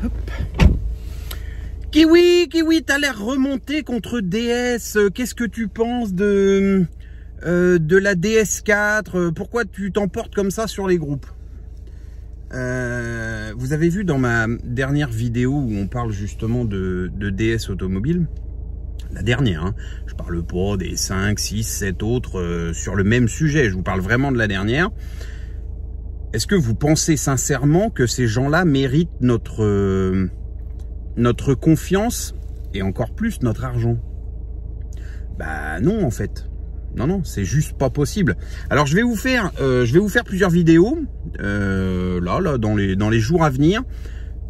Hop. Kiwi, t'as l'air remonté contre DS. Qu'est-ce que tu penses de la DS4? Pourquoi tu t'emportes comme ça sur les groupes? Vous avez vu dans ma dernière vidéo où on parle justement de DS automobile, la dernière, hein, je parle pas des 5, 6, 7 autres sur le même sujet, je vous parle vraiment de la dernière. Est-ce que vous pensez sincèrement que ces gens-là méritent notre confiance et encore plus notre argent? Bah non en fait. Non, c'est juste pas possible. Alors je vais vous faire plusieurs vidéos là dans les jours à venir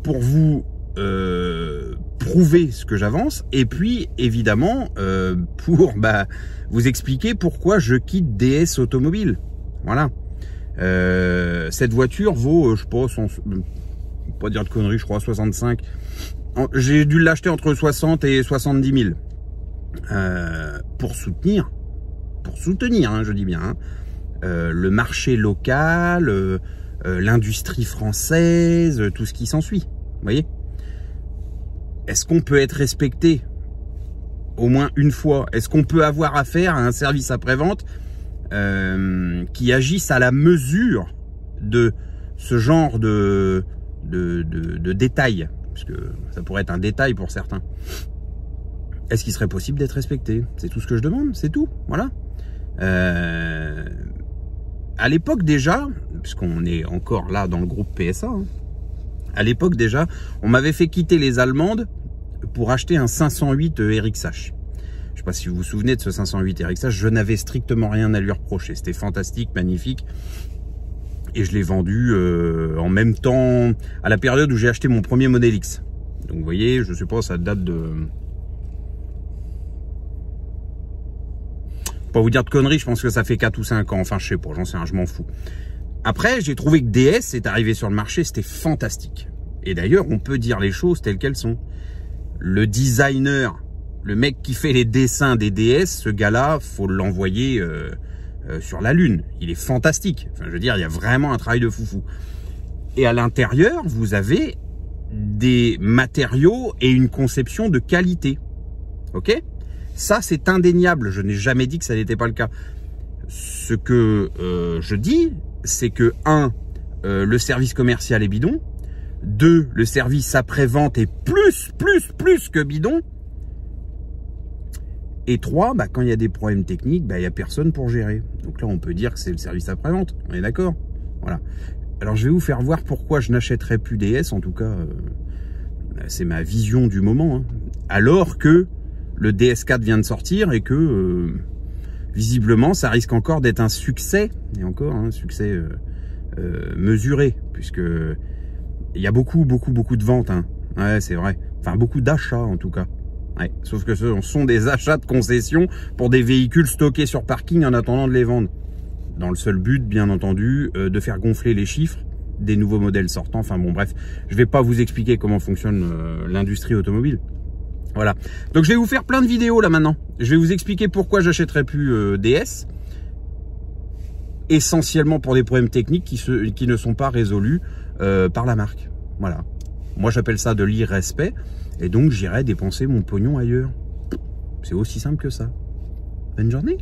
pour vous prouver ce que j'avance et puis évidemment pour vous expliquer pourquoi je quitte DS Automobile. Voilà. Cette voiture vaut, je sais pas, pas dire de conneries, je crois 65. J'ai dû l'acheter entre 60 et 70 000 pour soutenir, hein, je dis bien, hein, le marché local, l'industrie française, tout ce qui s'ensuit. Vous voyez? Est-ce qu'on peut être respecté au moins une fois? Est-ce qu'on peut avoir affaire à un service après-vente qui agisse à la mesure de ce genre de détails? Parce que ça pourrait être un détail pour certains. Est-ce qu'il serait possible d'être respecté? C'est tout ce que je demande, c'est tout, voilà. À l'époque déjà, puisqu'on est encore là dans le groupe PSA, hein, à l'époque déjà, on m'avait fait quitter les Allemandes pour acheter un 508 RXH. Je ne sais pas si vous vous souvenez de ce 508 RXH, je n'avais strictement rien à lui reprocher. C'était fantastique, magnifique. Et je l'ai vendu en même temps, à la période où j'ai acheté mon premier Model X. Donc vous voyez, je sais pas, ça date de... Pas vous dire de conneries, je pense que ça fait 4 ou 5 ans. Enfin, je sais pas, j'en sais rien, je m'en fous. Après, j'ai trouvé que DS est arrivé sur le marché, c'était fantastique. Et d'ailleurs, on peut dire les choses telles qu'elles sont. Le designer, le mec qui fait les dessins des DS, ce gars-là, faut l'envoyer sur la Lune. Il est fantastique. Enfin, je veux dire, il y a vraiment un travail de foufou. Et à l'intérieur, vous avez des matériaux et une conception de qualité. Ok ? Ça, c'est indéniable. Je n'ai jamais dit que ça n'était pas le cas. Ce que je dis, c'est que 1, le service commercial est bidon. 2, le service après-vente est plus que bidon. Et 3, quand il y a des problèmes techniques, il n'y a personne pour gérer. Donc là, on peut dire que c'est le service après-vente. On est d'accord? Voilà. Alors, je vais vous faire voir pourquoi je n'achèterai plus DS. En tout cas, c'est ma vision du moment. Hein. Alors que le DS4 vient de sortir et que, visiblement, ça risque encore d'être un succès. Et encore, un succès mesuré. Puisque il y a beaucoup de ventes. Hein. Ouais, c'est vrai. Enfin, beaucoup d'achats, en tout cas. Ouais, sauf que ce sont des achats de concession pour des véhicules stockés sur parking en attendant de les vendre. Dans le seul but, bien entendu, de faire gonfler les chiffres des nouveaux modèles sortants. Enfin bon, bref, je vais pas vous expliquer comment fonctionne l'industrie automobile. Voilà. Donc je vais vous faire plein de vidéos là maintenant. Je vais vous expliquer pourquoi j'achèterai plus DS. Essentiellement pour des problèmes techniques qui ne sont pas résolus par la marque. Voilà. Moi j'appelle ça de l'irrespect. Et donc, j'irai dépenser mon pognon ailleurs. C'est aussi simple que ça. Bonne journée.